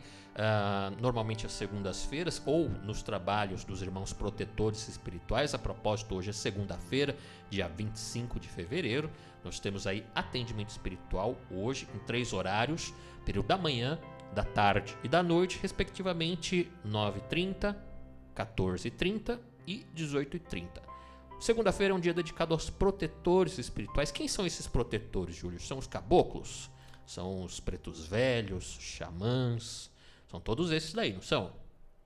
normalmente às segundas-feiras ou nos trabalhos dos irmãos protetores espirituais. A propósito, hoje é segunda-feira, dia 25 de fevereiro. Nós temos aí atendimento espiritual hoje em 3 horários, período da manhã, da tarde e da noite, respectivamente 9h30, 14h30 e 18h30. Segunda-feira é um dia dedicado aos protetores espirituais. Quem são esses protetores, Júlio? São os caboclos? São os pretos velhos, xamãs? São todos esses daí, não são?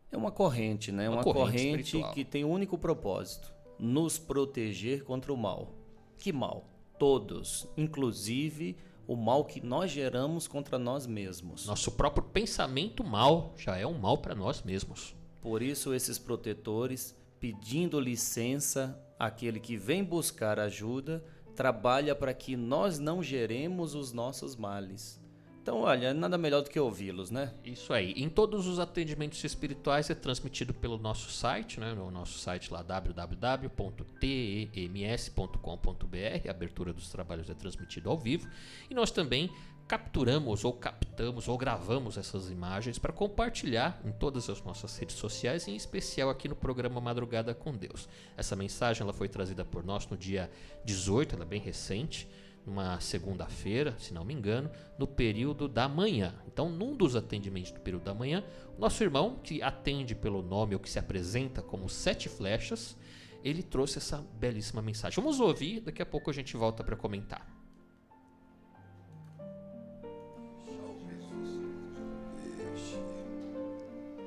É uma corrente, né? Uma corrente espiritual. que tem um único propósito: nos proteger contra o mal. Que mal? Todos, inclusive o mal que nós geramos contra nós mesmos. Nosso próprio pensamento mal já é um mal para nós mesmos. Por isso esses protetores, pedindo licença àquele que vem buscar ajuda, trabalha para que nós não geremos os nossos males. Então, olha, nada melhor do que ouvi-los, né? Isso aí. Em todos os atendimentos espirituais é transmitido pelo nosso site, né? No nosso site lá, www.tems.com.br. A abertura dos trabalhos é transmitida ao vivo. E nós também capturamos ou captamos ou gravamos essas imagens para compartilhar em todas as nossas redes sociais, em especial aqui no programa Madrugada com Deus. Essa mensagem ela foi trazida por nós no dia 18, ela é bem recente, numa segunda-feira, se não me engano, no período da manhã. Então, num dos atendimentos do período da manhã, o nosso irmão, que atende pelo nome ou que se apresenta como Sete Flechas, ele trouxe essa belíssima mensagem. Vamos ouvir, daqui a pouco a gente volta para comentar.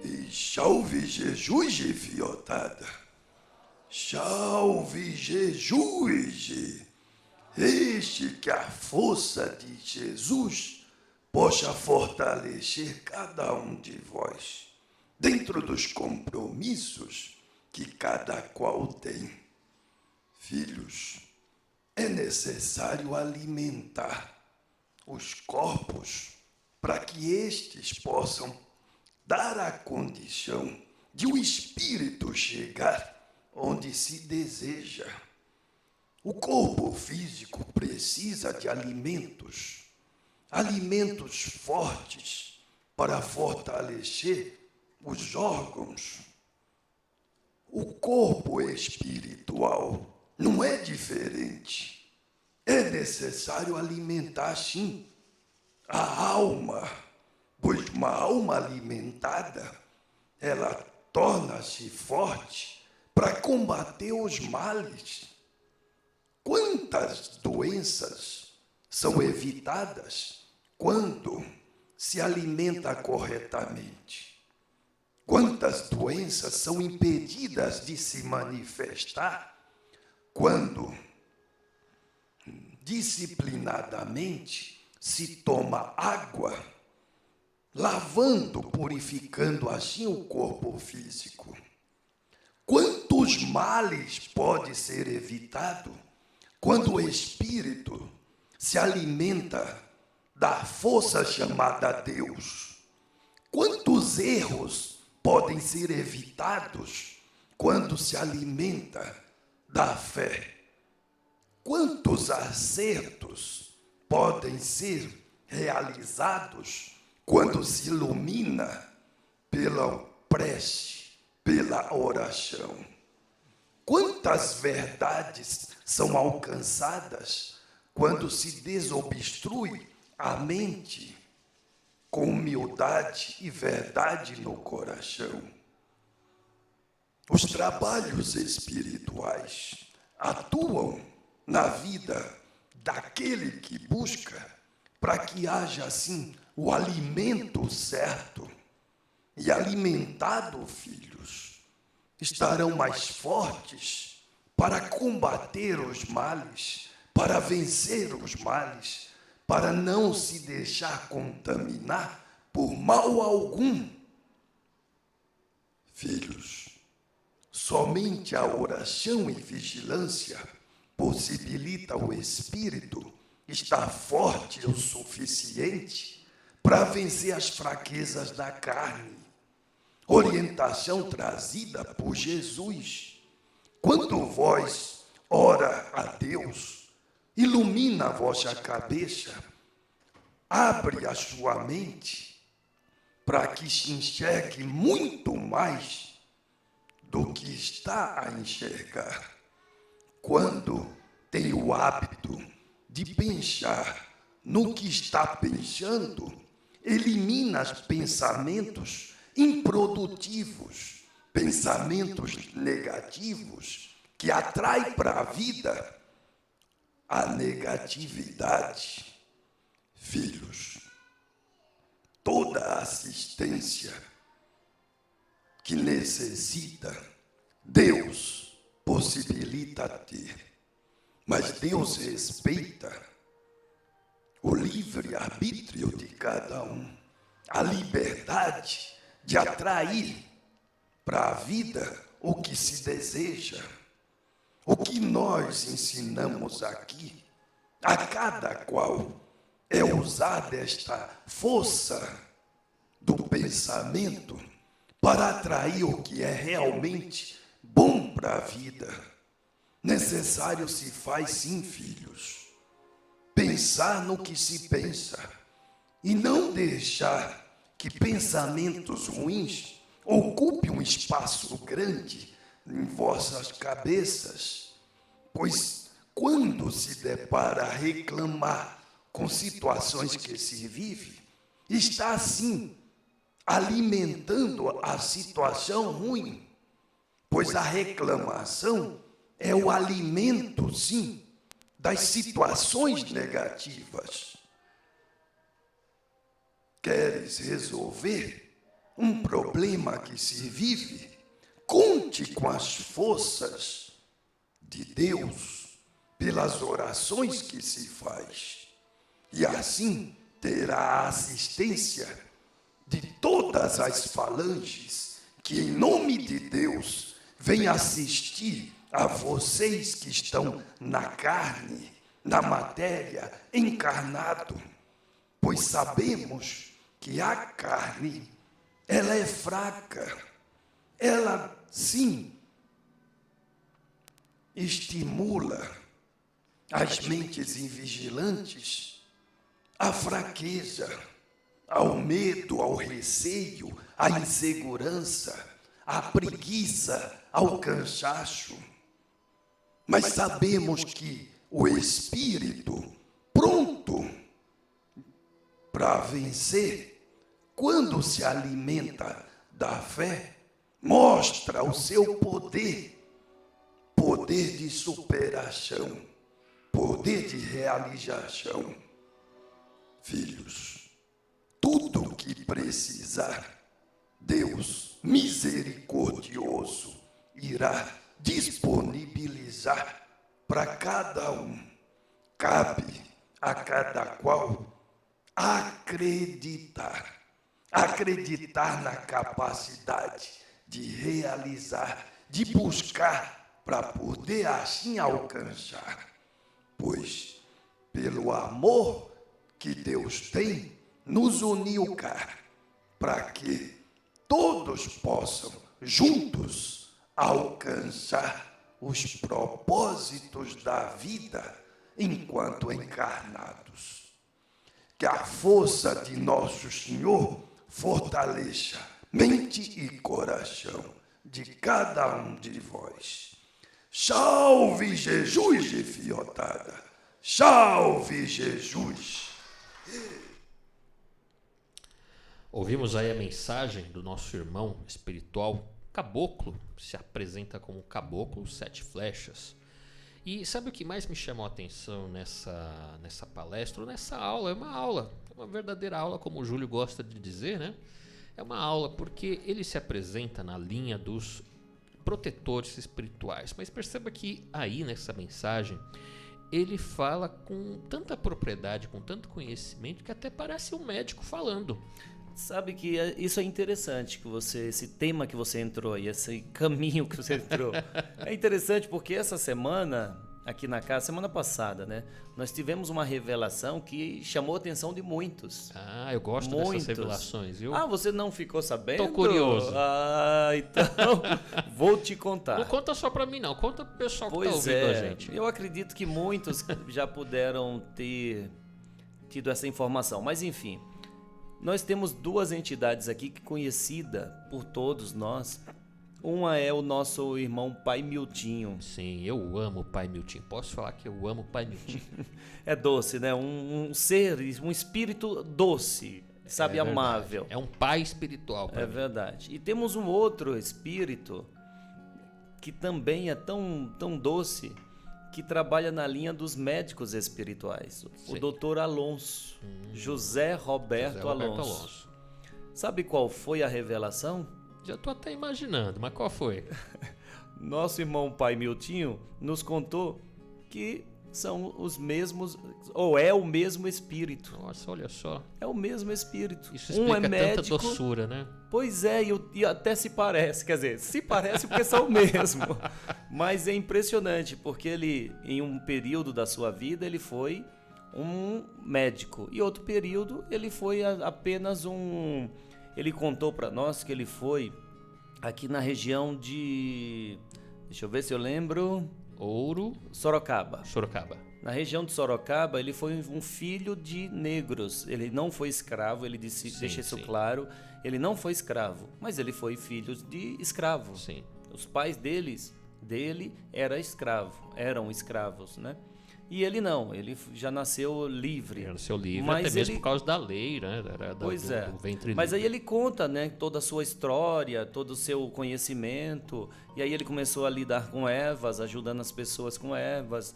E salve Jesus, fiotada. Salve Jesus. Este que a força de Jesus possa fortalecer cada um de vós dentro dos compromissos que cada qual tem. Filhos, é necessário alimentar os corpos para que estes possam dar a condição de o espírito chegar onde se deseja. O corpo físico precisa de alimentos fortes para fortalecer os órgãos. O corpo espiritual não é diferente. É necessário alimentar, sim, a alma, pois uma alma alimentada, ela torna-se forte para combater os males. Quantas doenças são evitadas quando se alimenta corretamente? Quantas doenças são impedidas de se manifestar quando disciplinadamente se toma água, lavando, purificando assim o corpo físico? Quantos males pode ser evitado quando o espírito se alimenta da força chamada Deus? Quantos erros podem ser evitados quando se alimenta da fé? Quantos acertos podem ser realizados quando se ilumina pela prece, pela oração? Quantas verdades são alcançadas quando se desobstrui a mente com humildade e verdade no coração? Os trabalhos espirituais atuam na vida daquele que busca para que haja assim o alimento certo. E alimentado, filhos, estarão mais fortes para combater os males, para vencer os males, para não se deixar contaminar por mal algum. Filhos, somente a oração e vigilância possibilita o espírito estar forte o suficiente para vencer as fraquezas da carne. Orientação trazida por Jesus. Quando vós ora a Deus, ilumina a vossa cabeça, abre a sua mente para que se enxergue muito mais do que está a enxergar. Quando tem o hábito de pensar no que está pensando, elimina os pensamentos improdutivos, pensamentos negativos que atraem para a vida a negatividade. Filhos, toda assistência que necessita, Deus possibilita ter, mas Deus respeita o livre-arbítrio de cada um, a liberdade de atrair para a vida o que se deseja. O que nós ensinamos aqui, a cada qual, é usar desta força do pensamento para atrair o que é realmente bom para a vida. Necessário se faz, sim, filhos, pensar no que se pensa e não deixar que pensamentos ruins ocupem um espaço grande em vossas cabeças, pois quando se depara a reclamar com situações que se vive, está assim alimentando a situação ruim, pois a reclamação é o alimento, sim, das situações negativas. Queres resolver um problema que se vive? Conte com as forças de Deus, pelas orações que se faz, e assim terá a assistência de todas as falanges que, em nome de Deus, vêm assistir a vocês que estão na carne, na matéria, encarnado, pois sabemos que a carne, ela é fraca, ela, sim, estimula as mentes invigilantes à fraqueza, ao medo, ao receio, à insegurança, à preguiça, ao cansaço. Mas sabemos que o espírito, pronto para vencer, quando se alimenta da fé, mostra o seu poder de superação, poder de realização. Filhos, tudo o que precisar, Deus misericordioso irá disponibilizar para cada um. Cabe a cada qual acreditar na capacidade de realizar, de buscar para poder assim alcançar. Pois, pelo amor que Deus tem, nos uniu cá, para que todos possam juntos alcançar os propósitos da vida enquanto encarnados. Que a força de nosso Senhor fortaleça mente e coração de cada um de vós. Salve Jesus de fiotada! Salve Jesus! Ouvimos aí a mensagem do nosso irmão espiritual Caboclo, se apresenta como Caboclo 7 Flechas. E sabe o que mais me chamou a atenção nessa palestra, ou nessa aula? É uma verdadeira aula, como o Júlio gosta de dizer, né? É uma aula porque ele se apresenta na linha dos protetores espirituais. Mas perceba que aí nessa mensagem ele fala com tanta propriedade, com tanto conhecimento, que até parece um médico falando. Sabe que isso é interessante, esse tema que você entrou e esse caminho que você entrou. É interessante porque essa semana, aqui na casa, semana passada, né? Nós tivemos uma revelação que chamou a atenção de muitos. Ah, eu gosto dessas revelações, viu? Ah, você não ficou sabendo? Tô curioso. Ah, então vou te contar. Não conta só pra mim, não. Conta pro pessoal que tá ouvindo a gente. Eu acredito que muitos já puderam ter tido essa informação. Mas, enfim, nós temos duas entidades aqui que conhecida por todos nós. Uma é o nosso irmão Pai Miltinho. Sim, eu amo o Pai Miltinho. Posso falar que eu amo o Pai Miltinho. É doce, né? Um ser, um espírito doce, sabe, amável. É um pai espiritual para mim. Verdade. E temos um outro espírito que também é tão doce, que trabalha na linha dos médicos espirituais. Sim. O Dr. Alonso, José Roberto Alonso. Sabe qual foi a revelação? Já tô até imaginando, mas qual foi? Nosso irmão Pai Miltinho nos contou que são os mesmos, ou é o mesmo espírito. Nossa, olha só. É o mesmo espírito. Isso explica é médico, tanta doçura, né? Pois é, e até se parece, quer dizer, se parece porque são o mesmo. Mas é impressionante, porque ele, em um período da sua vida, ele foi um médico. E outro período ele foi apenas um... Ele contou para nós que ele foi aqui na região de... Deixa eu ver se eu lembro... Ouro, Sorocaba. Na região de Sorocaba, ele foi um filho de negros. Ele não foi escravo, ele disse, Sim, deixa isso sim. claro. Ele não foi escravo, mas ele foi filho de escravo. sim. Os pais dele eram escravos, né? E ele não, ele já nasceu livre. Era o seu livro, Mas até mesmo ele- por causa da lei, né? Era Pois é. do ventre Mas aí livre. ele conta, né, toda a sua história, todo o seu conhecimento. E aí ele começou a lidar com ervas, ajudando as pessoas com ervas,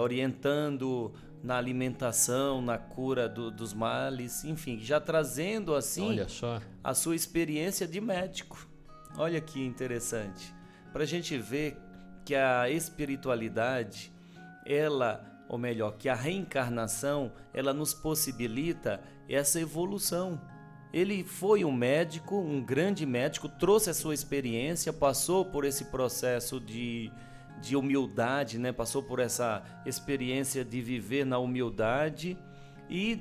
orientando na alimentação, na cura dos males, enfim, já trazendo assim Olha só. a sua experiência de médico. Olha que interessante. Para a gente ver que a espiritualidade, ou melhor, que a reencarnação, ela nos possibilita essa evolução. Ele foi um médico, um grande médico, trouxe a sua experiência, passou por esse processo de humildade, né? Passou por essa experiência de viver na humildade e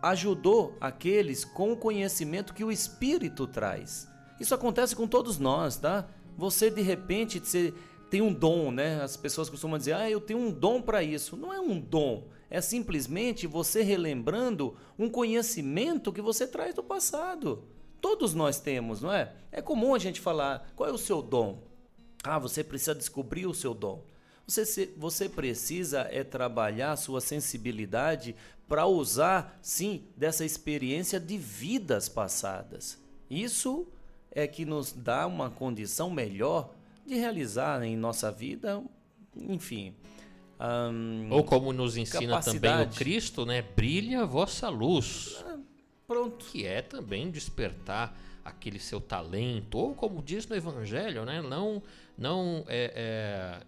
ajudou aqueles com o conhecimento que o Espírito traz. Isso acontece com todos nós, tá? Você, de repente, tem um dom, né? As pessoas costumam dizer, eu tenho um dom para isso. Não é um dom, é simplesmente você relembrando um conhecimento que você traz do passado. Todos nós temos, não é? É comum a gente falar, qual é o seu dom? Você precisa descobrir o seu dom. Você precisa trabalhar a sua sensibilidade para usar, sim, dessa experiência de vidas passadas. Isso é que nos dá uma condição melhor de realizar em nossa vida, enfim. Ou como nos ensina também o capacidade. Cristo, né? Brilha a vossa luz. Pronto. Que é também despertar aquele seu talento, ou como diz no Evangelho, né? Não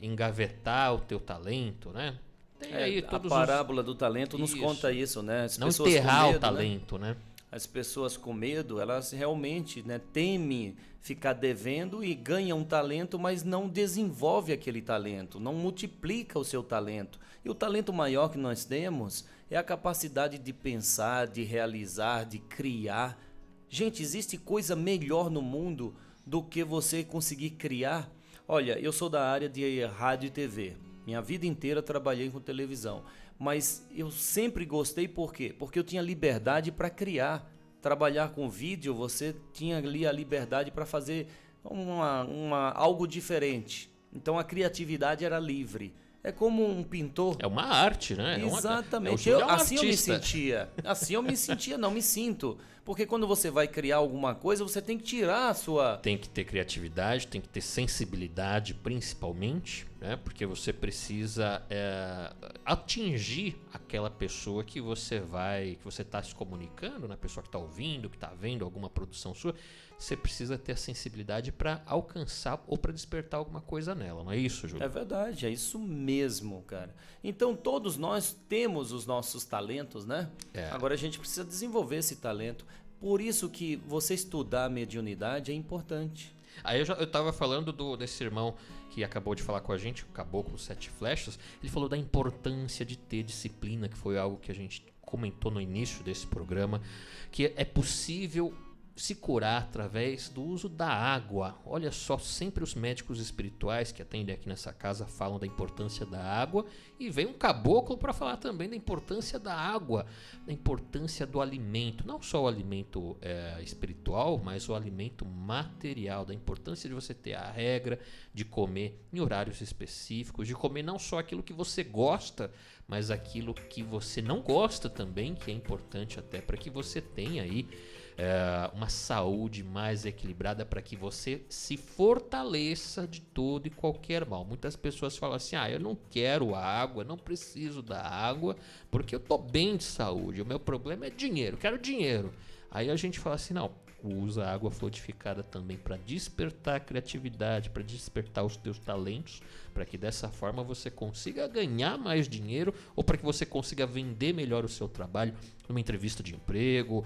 engavetar o teu talento, né? Tem aí A todos parábola do talento nos Isso. conta isso, né? As não pessoas com enterrar medo, o talento, né? As pessoas com medo, elas realmente, né, temem ficar devendo e ganham um talento, mas não desenvolve aquele talento, não multiplica o seu talento. E o talento maior que nós temos é a capacidade de pensar, de realizar, de criar. Gente, existe coisa melhor no mundo do que você conseguir criar? Olha, eu sou da área de rádio e TV. Minha vida inteira trabalhei com televisão. Mas eu sempre gostei, por quê? Porque eu tinha liberdade para criar. Trabalhar com vídeo, você tinha ali a liberdade para fazer algo diferente. Então a criatividade era livre. É como um pintor. É uma arte, né? Exatamente. É um Assim eu me artista. sentia. Assim eu me sentia, não me sinto. Porque quando você vai criar alguma coisa, você tem que tirar a sua... Tem que ter criatividade, tem que ter sensibilidade, principalmente, né? Porque você precisa atingir aquela pessoa que você está se comunicando, né? A pessoa que está ouvindo, que está vendo alguma produção sua. Você precisa ter a sensibilidade para alcançar ou para despertar alguma coisa nela, não é isso, Júlio? É verdade, é isso mesmo, cara. Então todos nós temos os nossos talentos, né? Agora a gente precisa desenvolver esse talento. Por isso que você estudar a mediunidade é importante. Aí eu tava falando desse irmão que acabou de falar com a gente, o Caboclo Sete Flechas. Ele falou da importância de ter disciplina, que foi algo que a gente comentou no início desse programa, que é possível se curar através do uso da água. Olha só, sempre os médicos espirituais que atendem aqui nessa casa falam da importância da água, e vem um caboclo para falar também da importância da água, da importância do alimento, não só o alimento espiritual, mas o alimento material, da importância de você ter a regra de comer em horários específicos, de comer não só aquilo que você gosta, mas aquilo que você não gosta também, que é importante até para que você tenha aí uma saúde mais equilibrada, para que você se fortaleça de todo e qualquer mal. Muitas pessoas falam assim, eu não quero água, não preciso da água, porque eu tô bem de saúde, o meu problema é dinheiro, quero dinheiro. Aí a gente fala assim, não, usa a água fortificada também para despertar a criatividade, para despertar os teus talentos, para que dessa forma você consiga ganhar mais dinheiro, ou para que você consiga vender melhor o seu trabalho numa entrevista de emprego,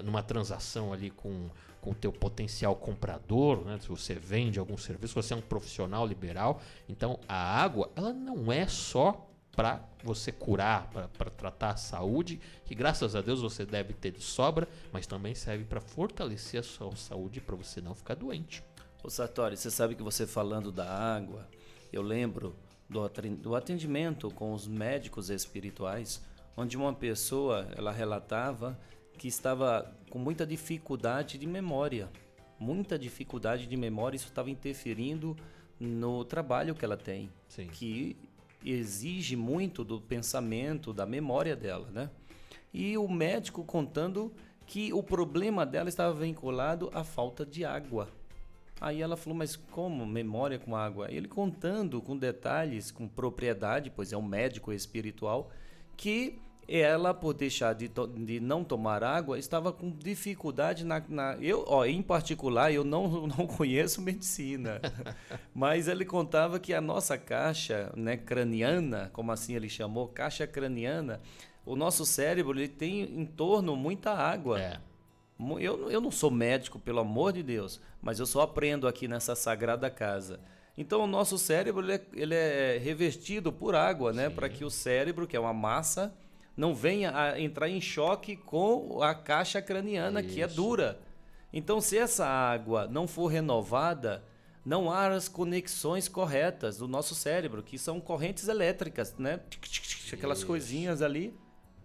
numa transação ali com o teu potencial comprador, né? Se você vende algum serviço, você é um profissional liberal. Então a água, ela não é só para você curar, para tratar a saúde, que graças a Deus você deve ter de sobra, mas também serve para fortalecer a sua saúde para você não ficar doente. Ô Sartori, você sabe que você falando da água, eu lembro do atendimento com os médicos espirituais, onde uma pessoa, ela relatava que estava com muita dificuldade de memória. Muita dificuldade de memória, isso estava interferindo no trabalho que ela tem. Sim. Que exige muito do pensamento, da memória dela, né? E o médico contando que o problema dela estava vinculado à falta de água. Aí ela falou, mas como memória com água? Ele contando com detalhes, com propriedade, pois é um médico espiritual, que ela, por deixar de não tomar água, estava com dificuldade em particular, eu não conheço medicina, mas ele contava que a nossa caixa, né, craniana, como assim ele chamou, caixa craniana, o nosso cérebro ele tem em torno muita água. Eu não sou médico, pelo amor de Deus, mas eu só aprendo aqui nessa sagrada casa. Então o nosso cérebro ele é revestido por água, né, para que o cérebro, que é uma massa, não venha a entrar em choque com a caixa craniana, que é dura. Então, se essa água não for renovada, não há as conexões corretas do nosso cérebro, que são correntes elétricas, né? Aquelas coisinhas ali.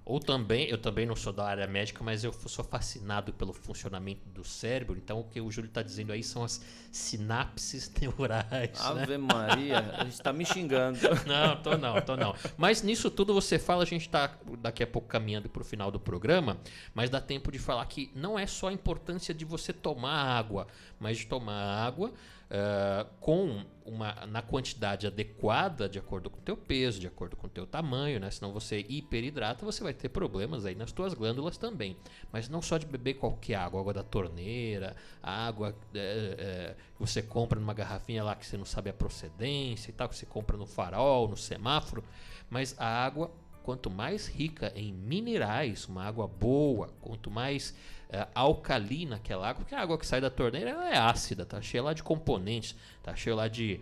Ou também, eu também não sou da área médica, mas eu sou fascinado pelo funcionamento do cérebro. Então, o que o Júlio está dizendo aí são as sinapses neurais. Ave Maria, a gente está me xingando. Não, tô não. Mas nisso tudo você fala, a gente está daqui a pouco caminhando para o final do programa, mas dá tempo de falar que não é só a importância de você tomar água, mas de tomar água na quantidade adequada, de acordo com o teu peso, de acordo com o teu tamanho, né? Senão você hiperidrata, você vai ter problemas aí nas tuas glândulas também. Mas não só de beber qualquer água da torneira, água que você compra numa garrafinha lá que você não sabe a procedência e tal, que você compra no farol, no semáforo, mas a água, quanto mais rica em minerais, uma água boa, quanto mais alcalina aquela água, porque a água que sai da torneira ela é ácida, tá cheia lá de componentes, tá cheia lá de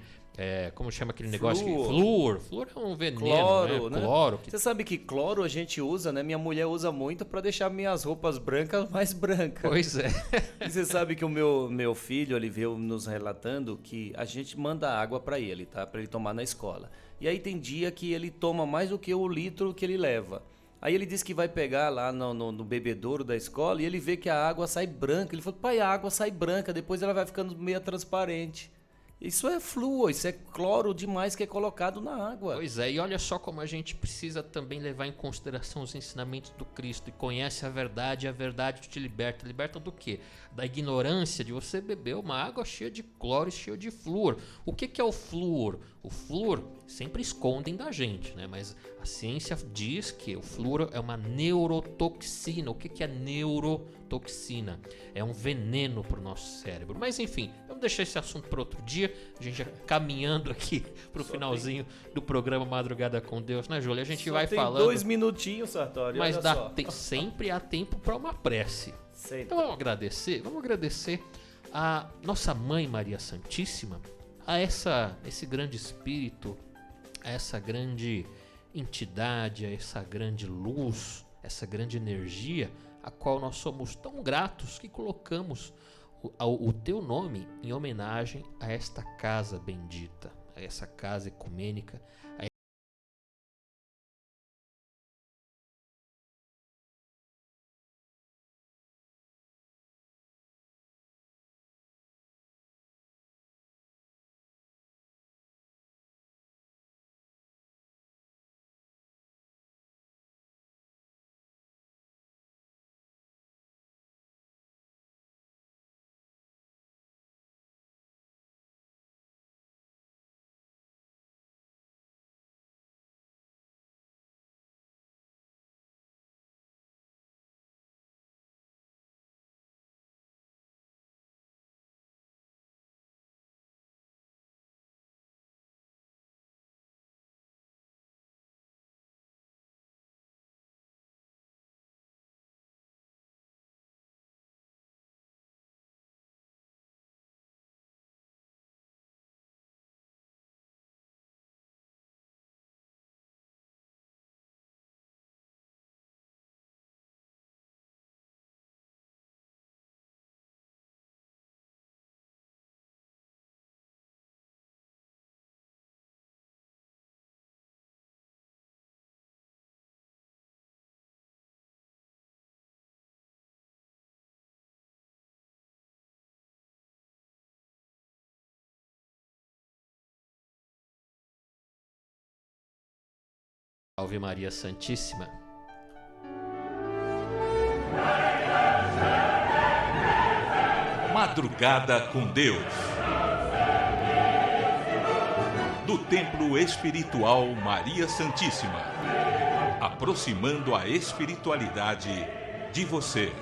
como chama aquele negócio? Flúor. Flúor é um veneno, cloro, né? Cloro. Você sabe que cloro a gente usa, né? Minha mulher usa muito para deixar minhas roupas brancas mais brancas. Pois é. E você sabe que o meu filho, ele veio nos relatando que a gente manda água para ele, tá? Para ele tomar na escola. E aí tem dia que ele toma mais do que o litro que ele leva. Aí ele disse que vai pegar lá no bebedouro da escola e ele vê que a água sai branca. Ele falou, pai, a água sai branca, depois ela vai ficando meio transparente. Isso é flúor, isso é cloro demais que é colocado na água. Pois é, e olha só como a gente precisa também levar em consideração os ensinamentos do Cristo. E conhece a verdade te liberta. Liberta do quê? Da ignorância de você beber uma água cheia de cloro e cheia de flúor. O que é o flúor? O flúor sempre escondem da gente, né? Mas a ciência diz que o flúor é uma neurotoxina. O que é neurotoxina? É um veneno para o nosso cérebro. Mas enfim, vamos deixar esse assunto para outro dia. A gente já caminhando aqui para o finalzinho do programa Madrugada com Deus, né, Júlia? A gente Só vai tem falando. 2 minutinhos, Sartori. Mas olha sempre há tempo para uma prece. Sempre. Então vamos agradecer a nossa Mãe Maria Santíssima, a esse grande espírito, a essa grande entidade, a essa grande luz, essa grande energia, a qual nós somos tão gratos que colocamos o teu nome em homenagem a esta casa bendita, a essa casa ecumênica, Salve Maria Santíssima. Madrugada com Deus. Do Templo Espiritual Maria Santíssima. Aproximando a espiritualidade de você.